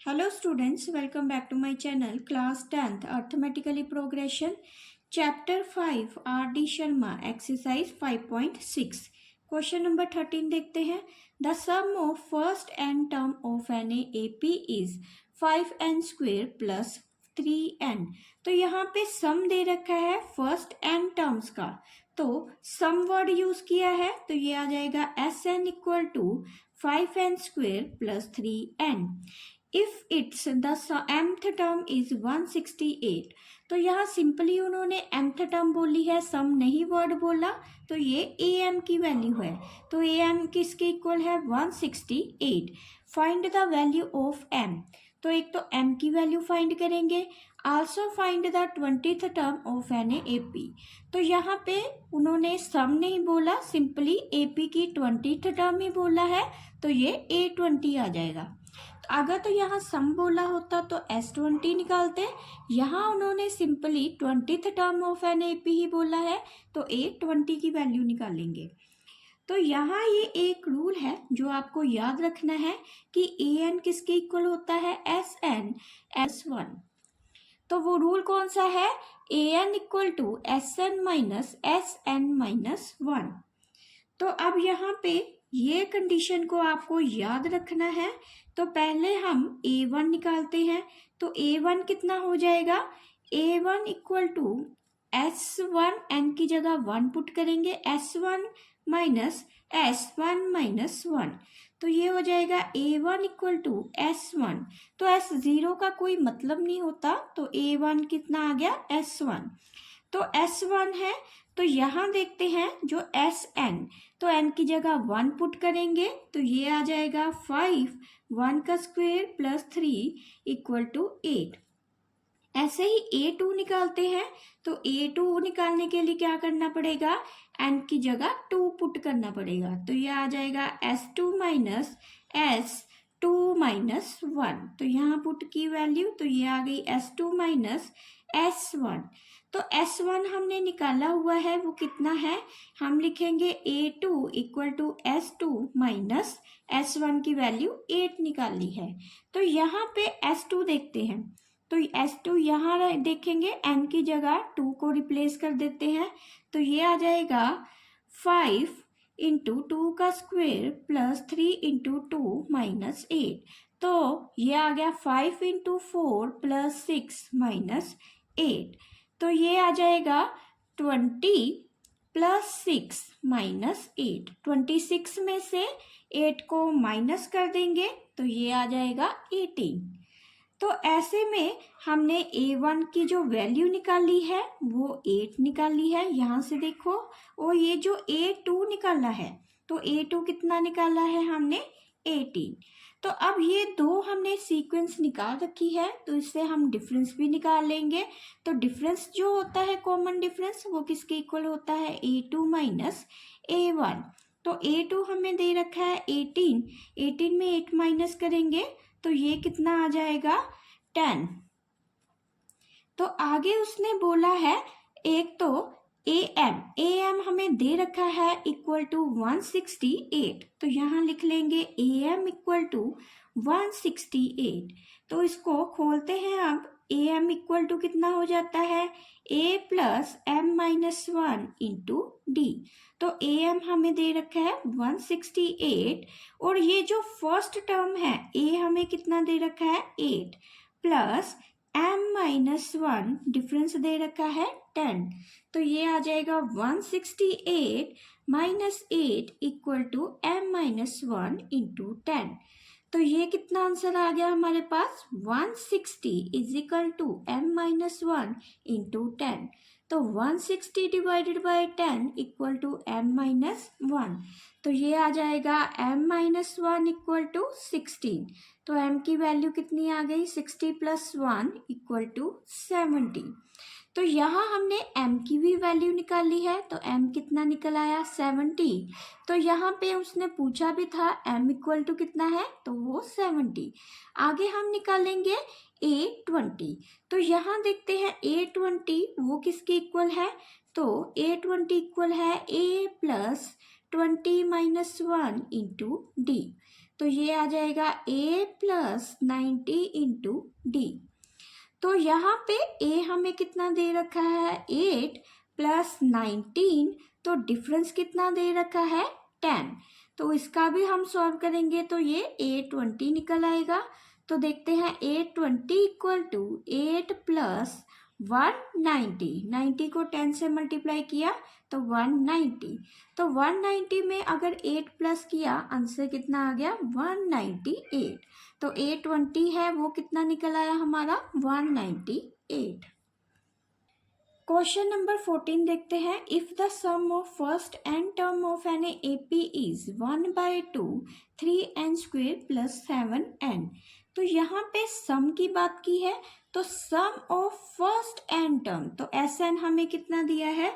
Hello students, welcome back to my channel class 10th Arithmetically Progression Chapter 5 R.D. Sharma Exercise 5.6 Question number 13 देखते हैं. The sum of first n term of an AP is 5n square plus 3n. तो यहाँ पे सम दे रखा है first n terms का, तो some word use किया है तो ये आ जाएगा Sn equal to 5n square plus 3n. If it's the mth term is 168, तो यहाँ सिंपली उन्होंने mth टर्म बोली है, सम नहीं वर्ड बोला, तो ये am की वैल्यू है. तो am किसके इक्वल है 168. Find the value of m. तो एक तो m की वैल्यू फाइंड करेंगे, also find the 20th term of an AP. तो यहाँ पे उन्होंने सम नहीं बोला, सिंपली AP की 20th टर्म ही बोला है, तो ये A20 आ जाएगा. अगर तो यहाँ सम बोला होता तो S20 निकालते, यहाँ उन्होंने simply 20th term of an AP ही बोला है, तो A20 की वैल्यू निकालेंगे. तो यहाँ ये एक रूल है जो आपको याद रखना है कि an किसके इक्वल होता है Sn S1. तो वो रूल कौन सा है, an equal to Sn minus Sn minus 1. तो अब यहाँ पे ये कंडीशन को आपको याद रखना है. तो पहले हम a1 निकालते हैं, तो a1 कितना हो जाएगा, a1 equal to S1 n की जगह 1 पुट करेंगे, S1 माइनस S1 माइनस 1, तो ये हो जाएगा a1 इक्वल टू S1. तो S0 का कोई मतलब नहीं होता, तो a1 कितना आ गया S1. तो S1 है, तो यहाँ देखते हैं जो Sn, तो n की जगह 1 पुट करेंगे, तो ये आ जाएगा 5, 1 का स्क्वायर प्लस 3 इक्वल टू 8. ऐसे ही A2 निकालते हैं, तो A2 निकालने के लिए क्या करना पड़ेगा, n की जगह 2 पुट करना पड़ेगा, तो ये आ जाएगा S2 माइनस S2 माइनस 1. तो यहाँ पुट की वैल्यू, तो ये आ गई S2 माइनस S1. तो S1 हमने निकाला हुआ है, वो कितना है, हम लिखेंगे A2 equal to S2 minus S1 की वैल्यू 8 निकाली है. तो यहाँ पे S2 देखते हैं, तो S2 यहाँ देखेंगे, n की जगह 2 को रिप्लेस कर देते हैं, तो ये आ जाएगा 5 इंटू 2 का स्क्वेयर प्लस 3 इंटू 2 माइनस 8. तो ये आ गया 5 इंटू 4 प्लस 6 माइनस 8. तो ये आ जाएगा 20 प्लस 6 माइनस 8. 26 में से 8 को माइनस कर देंगे, तो ये आ जाएगा 18. तो ऐसे में हमने a1 की जो वैल्यू निकाली है वो 8 निकाली है, यहाँ से देखो, और ये जो a2 निकाला है, तो a2 कितना निकाला है हमने 18. तो अब ये दो हमने सीक्वेंस निकाल रखी है, तो इससे हम डिफरेंस भी निकाल लेंगे. तो डिफरेंस जो होता है, कॉमन डिफरेंस, वो किसके इक्वल होता है, a2 माइनस a1. तो a2 हमें दे रखा है 18, 18 में 8 माइनस करेंगे, तो ये कितना आ जाएगा 10. तो आगे उसने बोला है एक तो am हमें दे रखा है इक्वल टू 168, तो यहाँ लिख लेंगे am इक्वल टू 168. तो इसको खोलते हैं, अब am इक्वल टू कितना हो जाता है, a plus m minus 1 into d. तो am हमें दे रखा है 168, और ये जो फर्स्ट टर्म है a हमें कितना दे रखा है 8, प्लस m माइनस 1 डिफरेंस दे रखा है 10. तो ये आ जाएगा 168 minus 8 equal to m minus 1 into 10. तो ये कितना आंसर आ गया हमारे पास, 160 is equal to m minus 1 into 10. तो 160 divided by 10 equal to m minus 1. तो ये आ जाएगा m माइनस 1 इक्वल टू 16. तो m की वैल्यू कितनी आ गई, 60 प्लस 1 इक्वल टू 70. तो यहाँ हमने m की भी वैल्यू निकाली है, तो m कितना निकल आया 70. तो यहाँ पे उसने पूछा भी था m इक्वल टू कितना है, तो वो 70. आगे हम निकालेंगे a20. तो यहाँ देखते हैं a20 वो किसके इक्वल है, तो a20 इक्वल है a plus 20 minus 1 into d. तो ये आ जाएगा a प्लस 90 इंटू डी। तो यहाँ पे a हमें कितना दे रखा है 8 प्लस 19, तो डिफरेंस कितना दे रखा है 10। तो इसका भी हम सॉल्व करेंगे तो ये 820 निकल आएगा। तो देखते हैं 820 इक्वल टू 8 प्लस 190, 90 को 10 से मल्टीप्लाई किया तो 190। तो 190 में अगर 8 प्लस किया आंसर कितना आ गया 198। तो 820 है वो कितना निकल आया हमारा 198। क्वेश्चन नंबर 14 देखते हैं। If the sum of first n term of an AP is 1/2 3n square plus 7n। तो यहाँ पे सम की बात की है, तो sum of first n term, तो Sn हमें कितना दिया है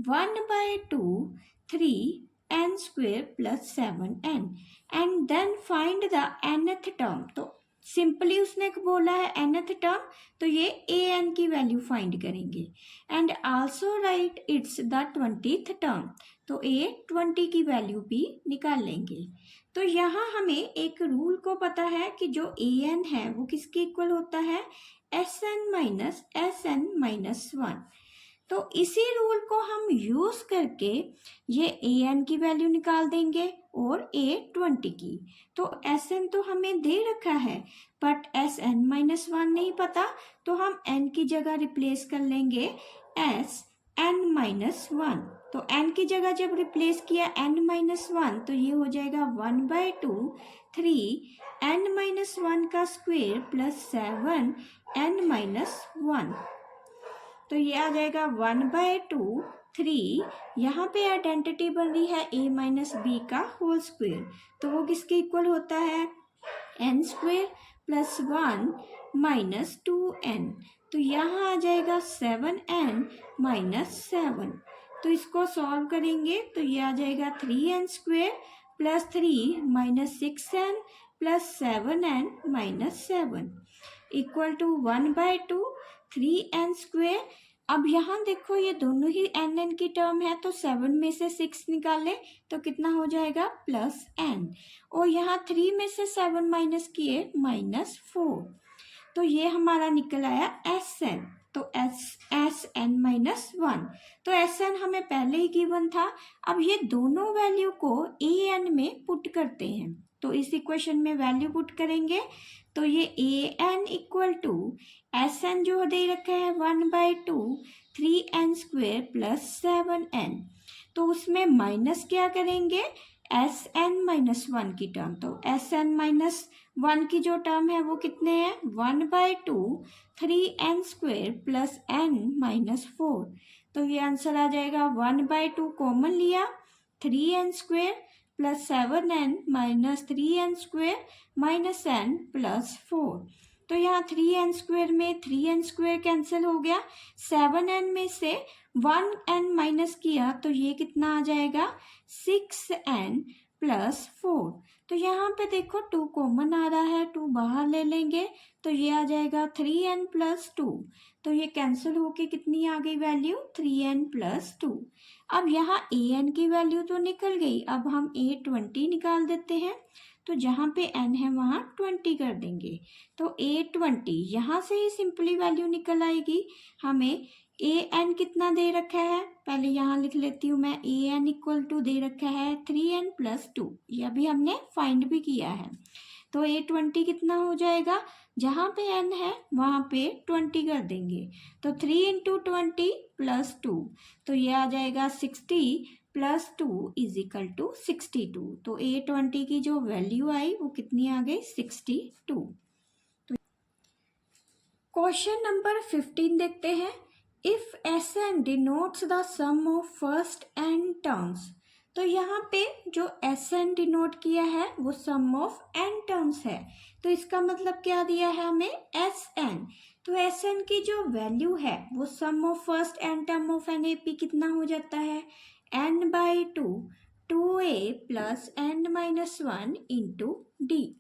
1/2 3n square plus 7n। And then find the nth term. तो सिंपली उसने बोला है nth टर्म, तो ये an की वैल्यू फाइंड करेंगे। And also write it's the 20th term, तो a 20 की वैल्यू भी निकाल लेंगे। तो यहाँ हमें एक रूल को पता है कि जो an है वो किसके इक्वल होता है Sn माइनस Sn-1। तो इसी रूल को हम यूज करके ये an की वैल्यू निकाल देंगे और a 20 की। तो Sn तो हमें दे रखा है बट Sn-1 नहीं पता, तो हम n की जगह रिप्लेस कर लेंगे Sn-1। तो n की जगह जब रिप्लेस किया n-1 तो ये हो जाएगा 1/2 3n-1 का स्क्वायर प्लस 7n-1। तो ये आ जाएगा 1/2 3। यहाँ पे आइडेंटिटी बन रही है a माइनस बी का होल स्क्वायर, तो वो किसके इक्वल होता है n square plus 1 minus 2n। तो यहाँ आ जाएगा 7n-7। तो इसको सॉल्व करेंगे तो ये आ जाएगा 3n square plus 3 minus 6n plus 7n-7 equal to 1/2 3n square. अब यहाँ देखो ये दोनों ही n की टर्म है, तो 7 में से 6 निकालें तो कितना हो जाएगा प्लस n, और यहाँ 3 में से 7 माइनस किए -4। तो ये हमारा निकल आया Sn। तो Sn-1, तो Sn हमें पहले ही गिवन था। अब ये दोनों वैल्यू को an में पुट करते हैं, तो इस इक्वेशन में वैल्यू पुट करेंगे तो ये an इक्वल टू Sn जो दे रखा है 1/2 3n स्क्वेयर प्लस 7n। तो उसमें माइनस क्या करेंगे Sn-1 की टर्म। तो Sn-1 की जो टर्म है वो कितने हैं 1/2 3n स्क्वेयर प्लस n-4। तो ये आंसर आ जाएगा 1/2 कॉमन लिया 3n square plus 7n minus 3n square minus n plus 4। तो यहाँ 3n स्क्वेयर में 3n स्क्वेयर कैंसिल हो गया, 7n में से 1n माइनस किया तो ये कितना आ जाएगा 6n प्लस 4। तो यहाँ पे देखो 2 कॉमन आ रहा है, 2 बाहर ले लेंगे तो ये आ जाएगा 3n प्लस 2। तो ये कैंसिल होके कितनी आ गई वैल्यू 3n प्लस 2। अब यहाँ an की वैल्यू तो निकल गई, अब हम a20 निकाल देते हैं। तो जहाँ पे n है वहाँ 20 कर देंगे, तो a20 यहाँ से ही सिंपली वैल्यू निकल आएगी। हमें an कितना दे रखा है, पहले यहाँ लिख लेती हूँ मैं, an इक्वल टू दे रखा है 3n प्लस 2, ये अभी हमने फाइंड भी किया है। तो a20 कितना हो जाएगा, जहाँ पे n है वहाँ पे 20 कर देंगे, तो 3 × 20 प्लस 2, तो ये आ जाएगा 60 प्लस 2 इज इक्वल टू 62। तो a20 की जो वैल्यू आई वो कितनी आ गई 62। क्वेश्चन नंबर 15 देखते हैं। If Sn denotes the sum of first n terms, तो यहाँ पे जो Sn डिनोट किया है वो सम ऑफ n टर्म्स है, तो इसका मतलब क्या दिया है हमें Sn। तो Sn की जो वैल्यू है वो sum of first n term of an AP कितना हो जाता है n/2 2a plus n-1 into d.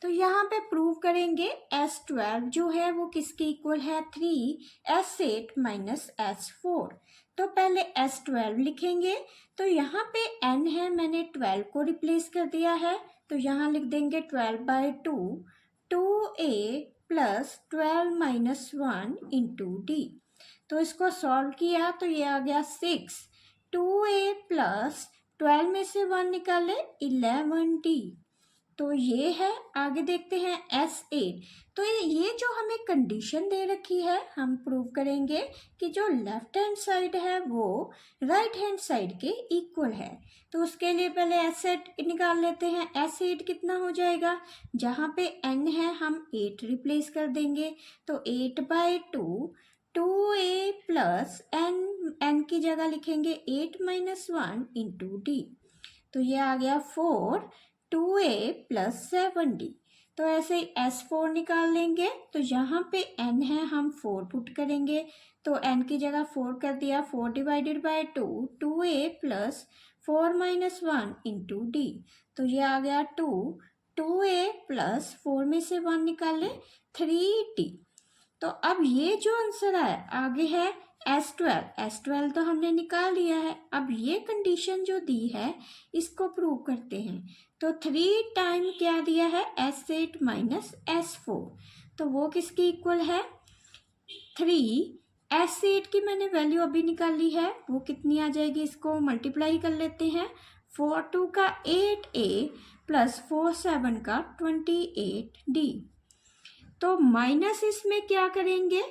तो यहाँ पे प्रूव करेंगे S12 जो है वो किसके इक्वल है 3s8 माइनस s4। तो पहले S12 लिखेंगे, तो यहाँ पे n है, मैंने 12 को रिप्लेस कर दिया है, तो यहाँ लिख देंगे 12/2 2a plus 12 minus 1 into d. तो इसको सॉल्व किया तो ये आ गया 6। 2a प्लस 12 में से 1 निकाले 11d। तो ये है। आगे देखते हैं S8। तो ये जो हमें कंडीशन दे रखी है हम प्रूव करेंगे कि जो लेफ्ट हैंड साइड है वो राइट हैंड साइड के इक्वल है। तो उसके लिए पहले S8 निकाल लेते हैं। S8 कितना हो जाएगा, जहाँ पे n है हम 8 रिप्लेस कर देंगे। तो 8/2 2a प्लस n की जगह लिखेंगे 8 माइनस 1 इंटू डी। तो ये आ गया 4 2a प्लस 7d। तो ऐसे ही S4 निकाल लेंगे। तो यहाँ पे n है हम 4 पुट करेंगे। तो n की जगह 4 कर दिया। 4 divided by 2 2a plus 4 minus 1 into d. तो ये आ गया 2a प्लस 4 में से 1 निकाले 3d। तो अब ये जो आंसर है आगे है S12 तो हमने निकाल लिया है। अब ये कंडीशन जो दी है इसको प्रूव करते हैं। तो 3 टाइम क्या दिया है S8 माइनस S4। तो वो किसकी इक्वल है 3। S8 की मैंने वैल्यू अभी निकाल ली है, वो कितनी आ जाएगी, इसको मल्टीप्लाई कर लेते हैं। 4 2 का 8a प्लस 4 7 का 28d। तो माइनस इसमें क्या करेंगे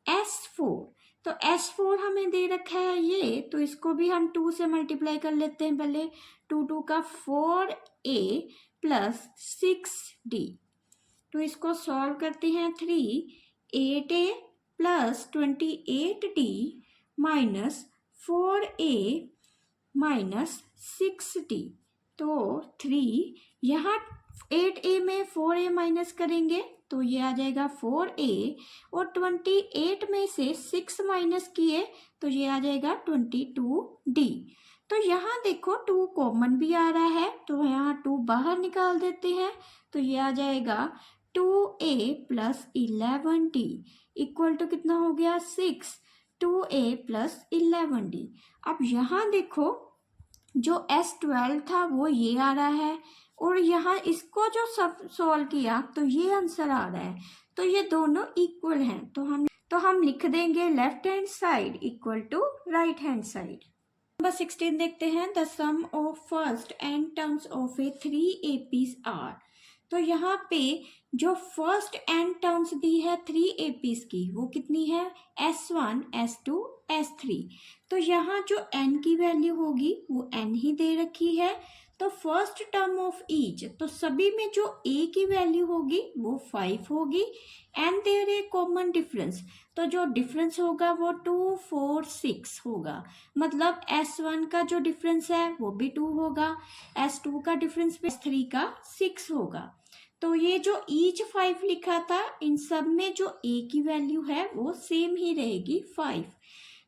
S4। तो S4 हमें दे रखा है ये, तो इसको भी हम 2 से मल्टीप्लाई कर लेते हैं पहले। 2 2 का 4a प्लस 6d। तो इसको सॉल्व करते हैं। 8a plus 28d minus 4a minus 6d। तो 3 यहाँ 8a में 4a माइनस करेंगे तो ये आ जाएगा 4a और 28 में से 6 माइनस किए तो ये आ जाएगा 22d। तो यहाँ देखो 2 कॉमन भी आ रहा है तो यहाँ 2 बाहर निकाल देते हैं। तो ये आ जाएगा 2a plus 11d equal to कितना हो गया 6। 2a plus 11d। अब यहाँ देखो जो S12 था वो ये आ रहा है और यहाँ इसको जो सब सॉल्व किया तो ये आंसर आ रहा है। तो ये दोनों इक्वल हैं। तो हम लिख देंगे left hand side equal to right hand side. Number 16 देखते हैं। The sum of first n terms of a 3 APs आर। तो यहाँ पे जो फर्स्ट n टर्म्स दी है 3 APs की वो कितनी है S1 S2 S3। तो यहाँ जो n की वैल्यू होगी वो n ही दे रखी है। तो फर्स्ट टर्म ऑफ ईच, तो सभी में जो a की वैल्यू होगी वो 5 होगी। And there a common difference, तो जो डिफरेंस होगा वो 2 4 6 होगा। मतलब S1 का जो डिफरेंस है वो भी 2 होगा, S2 का डिफरेंस S3 का 6 होगा। तो ये जो ईच 5 लिखा था इन सब में जो a की वैल्यू है वो सेम ही रहेगी 5।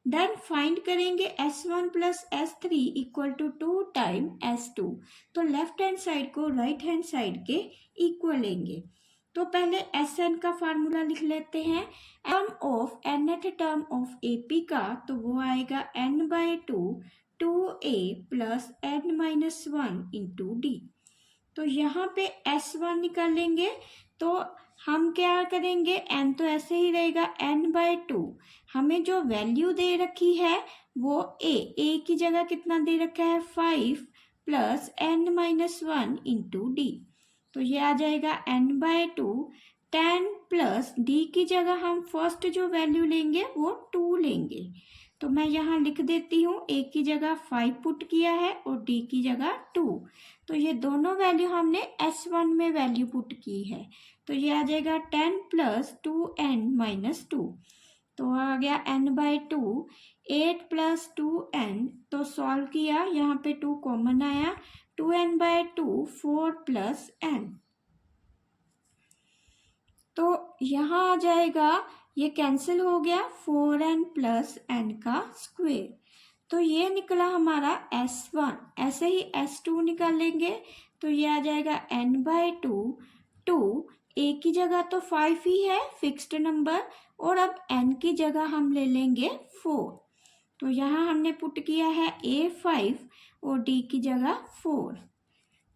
देन फाइंड करेंगे S1 plus S3 equal to 2 time S2। तो लेफ्ट हैंड साइड को राइट हैंड साइड के इक्वल लेंगे। तो पहले Sn का फार्मूला लिख लेते हैं। Term of nth term of AP का तो वो आएगा n/2 2a plus n minus 1 into d. तो यहाँ पे S1 निकालेंगे तो हम क्या करेंगे, n तो ऐसे ही रहेगा n/2। हमें जो वैल्यू दे रखी है वो a की जगह कितना दे रखा है 5 plus n minus 1 into d. तो ये आ जाएगा n/2 10 प्लस d की जगह हम फर्स्ट जो वैल्यू लेंगे वो 2 लेंगे। तो मैं यहाँ लिख देती हूँ a की जगह 5 पुट किया है और d की जगह 2। तो ये दोनों वैल्यू हमने S1 में वैल्यू पुट की है। तो ये आ जाएगा 10 प्लस 2n माइनस 2। तो आ गया n/2 8 प्लस 2n। तो सॉल्व किया, यहाँ पे 2 कॉमन आया, 2n/2 4 प्लस n। तो यहाँ आ जाएगा, ये कैंसिल हो गया, 4n प्लस n का स्क्वायर। तो ये निकला हमारा S1। ऐसे ही S2 निकालेंगे तो ये आ जाएगा n/2 2 a की जगह तो 5 ही है फिक्स्ड नंबर और अब n की जगह हम ले लेंगे 4। तो यहाँ हमने पुट किया है a 5 और d की जगह 4।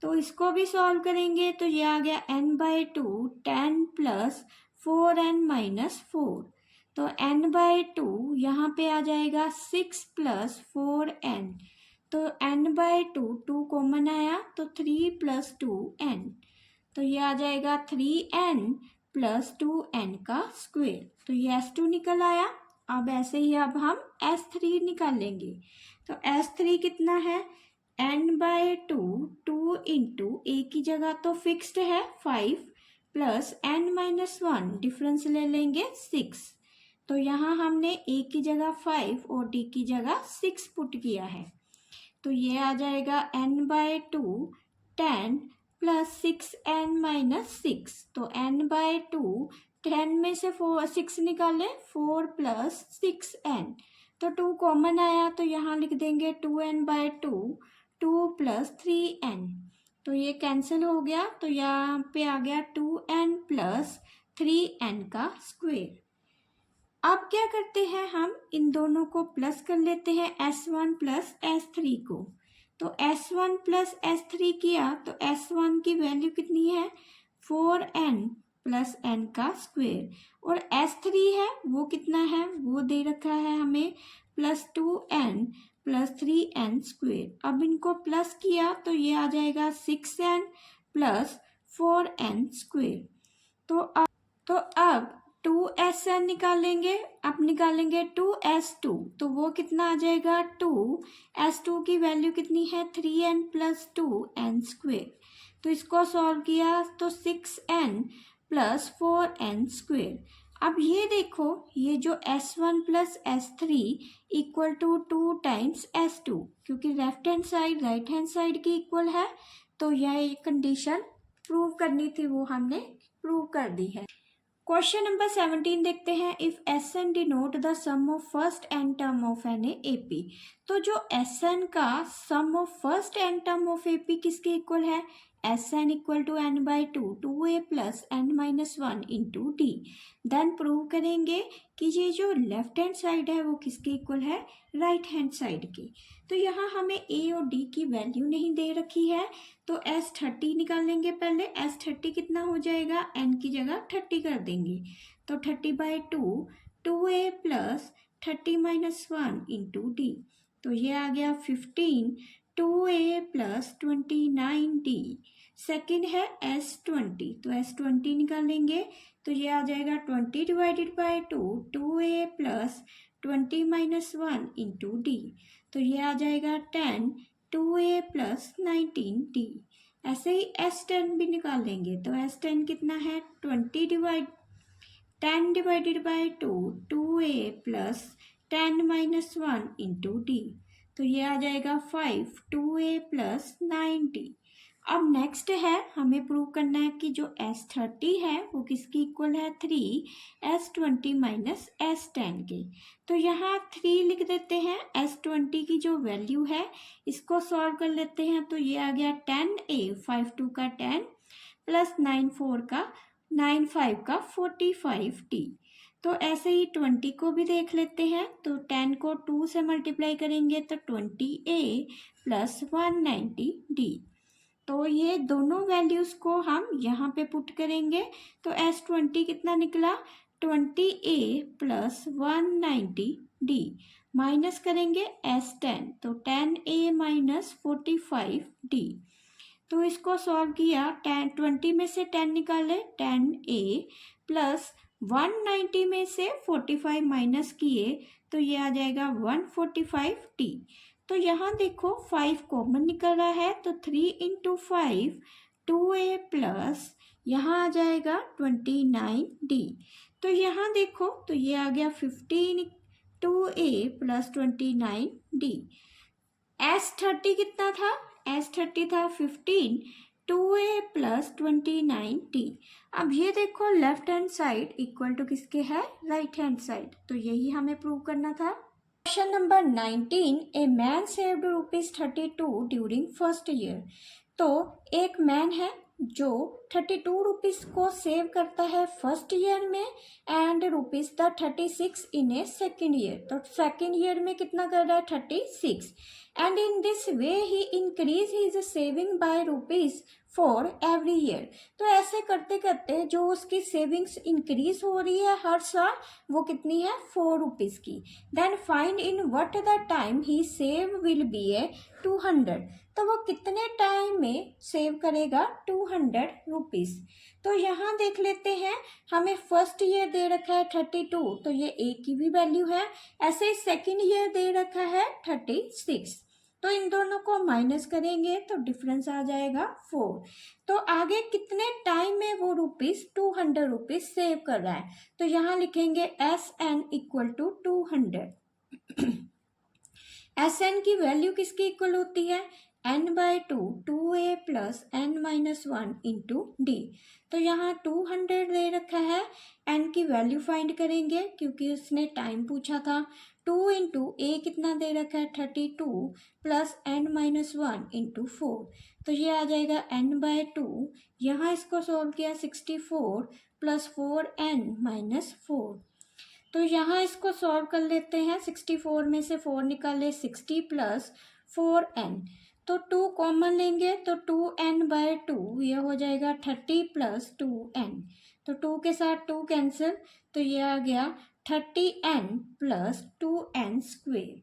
तो इसको भी सॉल्व करेंगे तो ये आ गया n/2 10 प्लस 4n-4। तो n/2 यहाँ पे आ जाएगा 6 प्लस 4n। तो n/2 2 कॉमन आया तो 3 प्लस 2n। तो ये आ जाएगा 3n प्लस 2n का स्क्वायर। तो ये s2 निकल आया। अब ऐसे ही अब हम s3 निकालेंगे। तो s3 कितना है, n/2 2 इंटू a की जगह तो फिक्स्ड है 5 प्लस n-1 डिफरेंस ले लेंगे 6। तो यहाँ हमने a की जगह 5 और d की जगह 6 पुट किया है। तो ये आ जाएगा n/2 10 प्लस 6n-6। तो n/2 10 में से 6 निकाले 4 प्लस 6n। तो 2 कॉमन आया तो यहाँ लिख देंगे 2n/2 2 प्लस 3n। तो ये कैंसिल हो गया तो यहाँ पे आ गया 2n प्लस 3n का स्क्वायर। अब क्या करते हैं, हम इन दोनों को प्लस कर लेते हैं s1 प्लस s3 को। तो s1 प्लस s3 किया तो s1 की वैल्यू कितनी है 4n प्लस n का स्क्वायर और s3 है वो कितना है वो दे रखा है हमें plus 2n plus 3n square. अब इनको प्लस किया तो ये आ जाएगा 6n प्लस 4n स्क्वायर। तो अब 2sn निकालेंगे। अब निकालेंगे 2s2 तो वो कितना आ जाएगा 2s2 की वैल्यू कितनी है 3n प्लस 2n स्क्वायर। तो इसको सॉल्व किया तो 6n प्लस 4n स्क्वायर। अब ये देखो ये जो s1 plus s3 equal to 2 times s2, क्योंकि left hand side right hand side की इक्वल है तो यह कंडीशन प्रूव करनी थी वो हमने प्रूव कर दी है। क्वेश्चन नंबर 17 देखते हैं। If Sn denote the sum of first n term of an AP, तो जो Sn का sum of first n term of AP किसके इक्वल है, Sn equal to n/2 2a plus n-1 into d। Then prove करेंगे कि ये जो left hand side है वो किसके इक्वल है, राइट हैंड साइड की। तो यहाँ हमें a और d की वैल्यू नहीं दे रखी है तो S30 निकालेंगे। पहले S30 कितना हो जाएगा, n की जगह 30 कर देंगे तो 30/2 2a प्लस 30-1 इंटू d। तो ये आ गया 15 2a प्लस 29d। सेकेंड है S20 तो S20 निकालेंगे तो ये आ जाएगा 20/2 2a प्लस 20-1 इंटू d। तो ये आ जाएगा 10 2a प्लस 19d। ऐसे ही S10 भी निकालेंगे तो S10 कितना है 10/2 2a प्लस 10-1 इंटू d। तो ये आ जाएगा 5 2a प्लस 9d। अब नेक्स्ट है हमें प्रूव करना है कि जो S30 है वो किसकी इक्वल है 3 S20 माइनस S10 के। तो यहाँ 3 लिख देते हैं। S20 की जो वैल्यू है इसको सॉल्व कर लेते हैं तो ये आ गया 10a 5 2 का 10 प्लस 9 5 का 45d। तो ऐसे ही 20 को भी देख लेते हैं तो 10 को 2 से मल्टीप्लाई करेंगे तो 20a प्लस 190d। तो ये दोनों वैल्यूज को हम यहाँ पे पुट करेंगे तो S20 कितना निकला 20a प्लस 190d। माइनस करेंगे S10 तो 10a माइनस 45d। तो इसको सॉल्व किया 20 में से 10 निकाले 10a प्लस 190 में से 45 माइनस किए तो ये आ जाएगा 145d। तो यहाँ देखो 5 कॉमन निकल रहा है तो 3 इंटू 5 2a प्लस यहाँ आ जाएगा 29d। तो यहाँ देखो तो ये आ गया 15 2a प्लस 29d। S30 कितना था, S30 था 15 2a प्लस 29d। अब ये देखो left hand side equal to किसके है, राइट हैंड साइड। तो यही हमें प्रूव करना था। Question number 19, a man saved ₹32 during first year. तो एक मैन है जो 32 रुपीज़ को सेव करता है फर्स्ट ईयर में and ₹36 in A second year. तो सेकेंड ईयर में कितना कर रहा है 36 and in this way he increase his saving by rupees for every year. तो ऐसे करते करते जो उसकी सेविंग्स इंक्रीज हो रही है हर साल, वो कितनी है, 4 रुपीज की। Then find in what the time he save will be a 200। तो वो कितने टाइम में सेव करेगा 200 रुपीज। तो यहाँ देख लेते हैं, हमें फर्स्ट ईयर दे रखा है 32, तो ये ए की भी वैल्यू है। ऐसे ही सेकेंड ईयर दे रखा है 36, तो इन दोनों को माइनस करेंगे तो डिफरेंस आ जाएगा 4। तो आगे कितने टाइम में वो 200 रुपीज सेव कर रहा है, तो यहाँ लिखेंगे S n equal to 200। S n की वैल्यू किसकी इक्वल होती है, n by 2, 2a plus n minus 1 into d. तो यहाँ 200 दे रखा है, n की वैल्यू फाइंड करेंगे क्योंकि उसने टाइम पूछा था। 2 इंटू ए कितना दे रखा है 32 प्लस n माइनस 1 इंटू 4। तो ये आ जाएगा n बाय 2। यहाँ इसको सोल्व किया 64 प्लस 4n माइनस 4। तो यहाँ इसको सॉल्व कर लेते हैं, 64 में से 4 निकाले 60 प्लस 4n। तो 2 कॉमन लेंगे तो 2n बाय 2 ये हो जाएगा 30 प्लस 2n। तो 2 के साथ 2 कैंसिल, तो ये आ गया 30n प्लस 2n स्क्वेयर।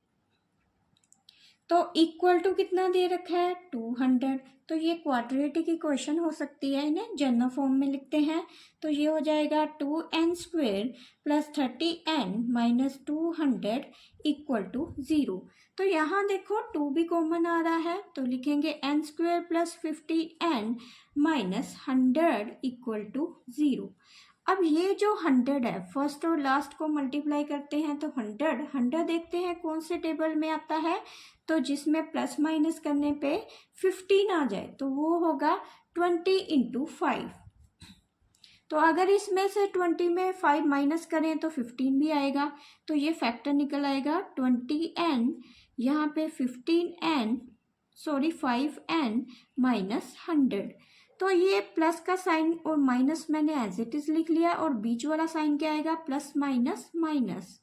तो इक्वल टू कितना दे रखा है 200। तो ये क्वाड्रेटिक इक्वेशन हो सकती है, इन्हें जनरल फॉर्म में लिखते हैं। तो ये हो जाएगा 2n square plus 30n minus 200 equal to 0। तो यहाँ देखो 2 भी कॉमन आ रहा है, तो लिखेंगे n square plus 50n minus 100 equal to 0। अब ये जो 100 है, फर्स्ट और लास्ट को मल्टीप्लाई करते हैं तो 100 देखते हैं कौन से टेबल में आता है। तो जिसमें प्लस माइनस करने पे 15 आ जाए तो वो होगा 20 इंटू 5। तो अगर इसमें से 20 में 5 माइनस करें तो 15 भी आएगा, तो ये फैक्टर निकल आएगा 20n, यहाँ पे 5n माइनस 100। तो ये प्लस का साइन और माइनस मैंने एज इट इज लिख लिया, और बीच वाला साइन क्या आएगा, प्लस माइनस माइनस।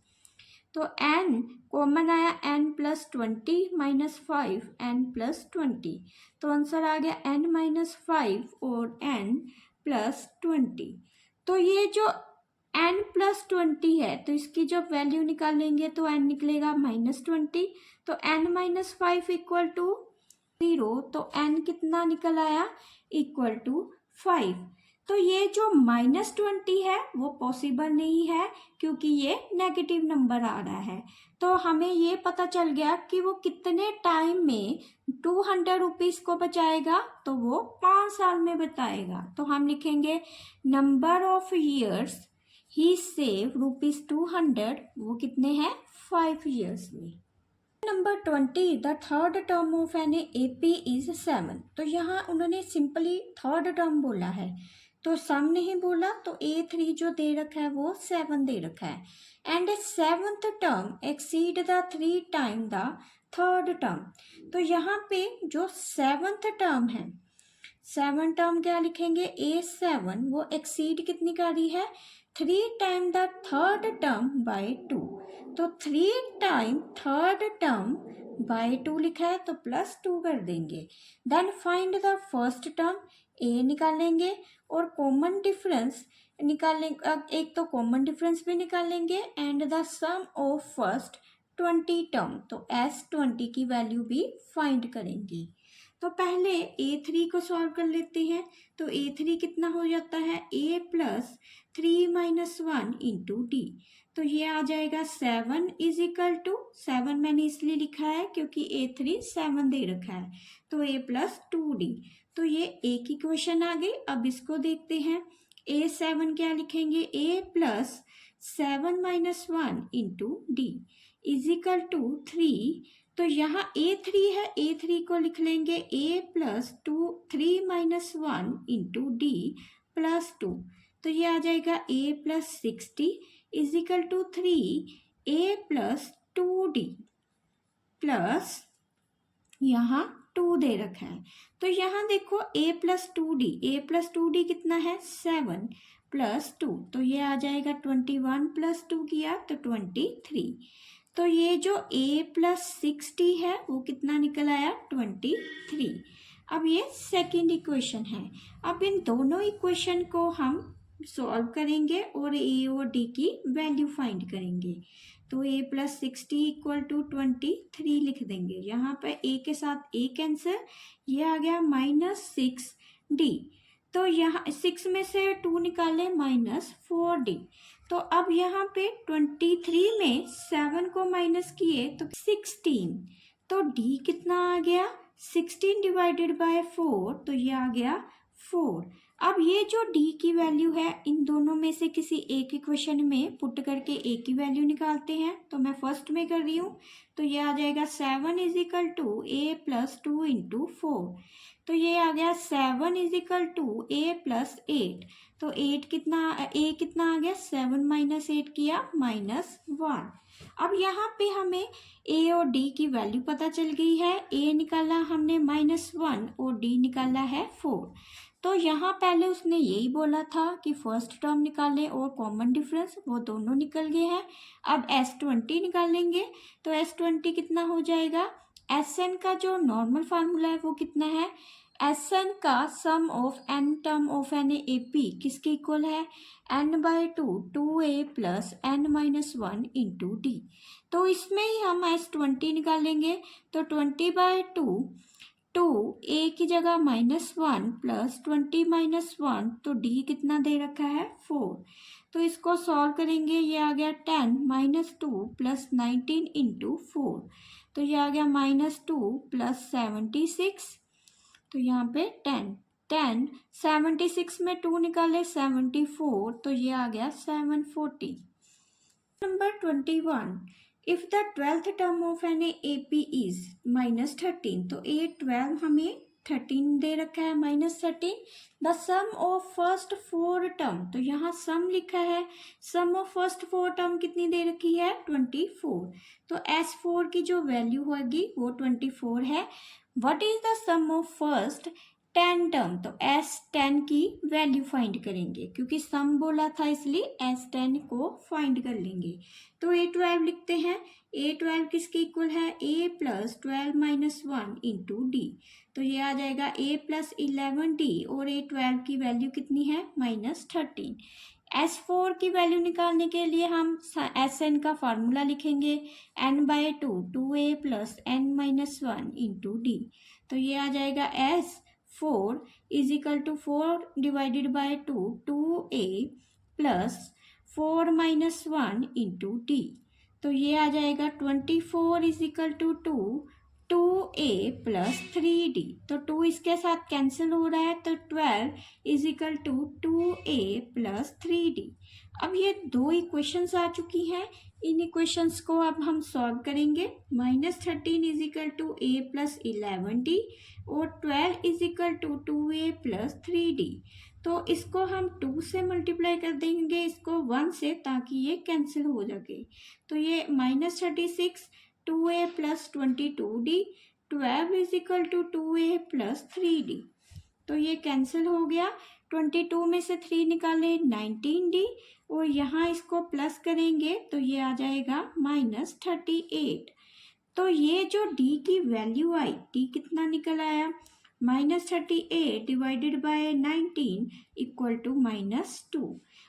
तो n कॉमन आया, n plus 20 minus 5 n plus 20। तो आंसर आ गया n माइनस 5 और n प्लस 20। तो ये जो n प्लस 20 है, तो इसकी जब वैल्यू निकालेंगे तो n निकलेगा माइनस 20। तो n माइनस 5 इक्वल टू 0। तो n कितना निकल आया, इक्वल टू 5। तो ये जो माइनस 20 है वो पॉसिबल नहीं है क्योंकि ये नेगेटिव नंबर आ रहा है। तो हमें ये पता चल गया कि वो कितने टाइम में 200 रुपीज को बचाएगा, तो वो 5 साल में बताएगा। तो हम लिखेंगे number of years he save ₹200, वो कितने हैं, 5 ईयर्स में। Number 20, the third term of an AP is 7। तो यहाँ उन्होंने सिंपली थर्ड टर्म बोला है, तो सम नहीं बोला। तो A3 जो दे रखा है वो 7 दे रखा है। And seventh term exceed the 3 time the third term. तो यहाँ पे जो सेवंथ टर्म है, 7 टर्म क्या लिखेंगे, A7 वो एक्सीड कितनी कर रही है, 3 time the third term by 2। तो 3 टाइम थर्ड टर्म बाय 2 लिखा है तो प्लस 2 कर देंगे। Then find the first term, a निकालेंगे और कॉमन डिफरेंस निकालेंगे। एक तो कॉमन डिफरेंस भी निकालेंगे and the sum of first 20 term, तो S20 की वैल्यू भी फाइंड करेंगे। तो पहले A3 को सॉल्व कर लेते हैं। तो A3 कितना हो जाता है, A plus 3 minus 1 into d. तो ये आ जाएगा 7 इज इक्वल टू 7 मैंने इसलिए लिखा है क्योंकि A3 7 दे रखा है, तो A प्लस 2D। तो ये A की क्वेश्चन आ गई। अब इसको देखते हैं, A7 क्या लिखेंगे, A plus 7 minus 1 into d is equal to 3। तो यहाँ A3 है, A3 को लिख लेंगे A plus 3 minus 1 into d plus 2। तो ये आ जाएगा A plus 60 is equal to 3 A plus 2D plus यहाँ 2 दे रखा है। तो यहाँ देखो A प्लस 2D कितना है, 7 प्लस 2। तो ये आ जाएगा 21 प्लस 2 किया तो 23। तो ये जो a प्लस 6d है वो कितना निकल आया 23। अब ये सेकेंड इक्वेशन है। अब इन दोनों इक्वेशन को हम सॉल्व करेंगे और a और d की वैल्यू फाइंड करेंगे। तो a plus 6d equal to 23 लिख देंगे। यहाँ पे a के साथ a कैंसिल, ये आ गया -6d। तो यहाँ 6 में से 2 निकाले -4d। तो अब यहाँ पे 23 में 7 को माइनस किए तो 16। तो d कितना आ गया 16 डिवाइडेड बाय 4, तो ये आ गया 4। अब ये जो d की वैल्यू है इन दोनों में से किसी एक इक्वेशन में पुट करके a की वैल्यू निकालते हैं। तो मैं फर्स्ट में कर रही हूँ। तो ये आ जाएगा 7 is equal to a plus 2 into 4। तो ये आ गया 7 is equal to a plus 8। तो 8 कितना a कितना आ गया 7 माइनस 8 किया -1। अब यहाँ पे हमें a और d की वैल्यू पता चल गई है। a निकाला हमने -1 और d निकाला है 4। तो यहाँ पहले उसने यही बोला था कि फर्स्ट टर्म निकालें और कॉमन डिफरेंस, वो दोनों निकल गए हैं। अब S20 निकालेंगे तो S20 कितना हो जाएगा। Sn का जो नॉर्मल फार्मूला है वो कितना है, Sn का sum of n term of NAP किसके इक्वल है n/2 2a plus n-1 into d। तो इसमें ही हम S20 निकालेंगे। तो 20/2 2 a की जगह -1 प्लस 20 -1, तो d कितना दे रखा है 4। तो इसको सॉल्व करेंगे, ये आ गया 10 - 2 प्लस 19 इंटू 4। तो ये आ गया -2 प्लस 76। तो यहाँ पे 10 76 में 2 निकाले 74, तो ये आ गया 740। Number 21, if the 12th term of an AP is -13, तो a 12 हमें 13 दे रखा है -13। The sum of first 4 term, तो यहाँ सम लिखा है, सम ऑफ फर्स्ट 4 टर्म कितनी दे रखी है 24। तो S4 की जो वैल्यू होगी वो 24 है। What is the sum of first 10 term, तो S10 की वैल्यू फाइंड करेंगे, क्योंकि सम बोला था इसलिए S10 को फाइंड कर लेंगे। तो A12 लिखते हैं। A12 किसके इक्वल है, a प्लस 12 -1 इंटू डी। तो ये आ जाएगा a प्लस 11d और A12 की वैल्यू कितनी है -13। S4 की वैल्यू निकालने के लिए हम Sn का फार्मूला लिखेंगे, n/2 2a plus n-1 into d. तो ये आ जाएगा S4 is equal to 4 divided by 2 2a plus 4 -1 into d. तो ये आ जाएगा 24 is equal to 2a plus 3d। तो 2 इसके साथ कैंसिल हो रहा है, तो 12 is equal to 2a plus 3d। अब ये दो इक्वेशंस आ चुकी हैं। इन इक्वेशंस को अब हम सॉल्व करेंगे। -13 is equal to a plus 11d और 12 is equal to 2a plus 3d। तो इसको हम 2 से मल्टीप्लाई कर देंगे, इसको 1 से, ताकि ये कैंसिल हो जाए। तो ये -36 2a plus 22d 12 is equal to 2a plus 3d। तो ये कैंसिल हो गया। 22 में से 3 निकाले 19d और यहाँ इसको प्लस करेंगे तो ये आ जाएगा -38। तो ये जो d की वैल्यू आई, d कितना निकल आया -38 डिवाइडेड बाय 19 इक्वल टू -2।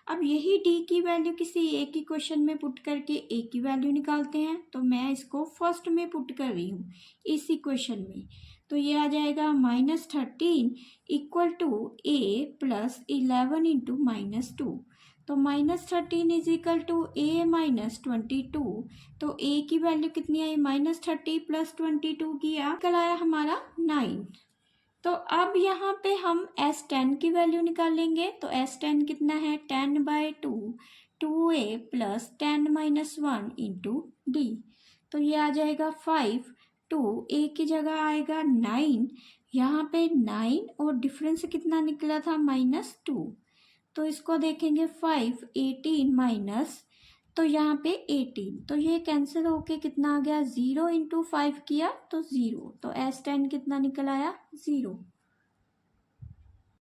अब यही d की वैल्यू किसी एक इक्वेशन में पुट करके a की वैल्यू निकालते हैं। तो मैं इसको फर्स्ट में पुट कर रही हूँ इस इक्वेशन में। तो ये आ जाएगा -13 इक्वल टू a प्लस 11 इंटू -2। तो -13 is equal to a minus 22। तो a की वैल्यू कितनी आई -30 प्लस 22 किया, निकल आया हमारा 9। तो अब यहाँ पे हम S10 की वैल्यू निकालेंगे। तो S10 कितना है 10/2 2a प्लस 10-1 इंटू डी। तो ये आ जाएगा 5 2 a की जगह आएगा 9, यहाँ पे 9 और डिफरेंस कितना निकला था -2। तो इसको देखेंगे 5 18 माइनस, तो यहाँ पे 18, तो ये कैंसिल होके कितना आ गया 0 इंटू 5 किया तो 0। तो S10 कितना निकल आया 0।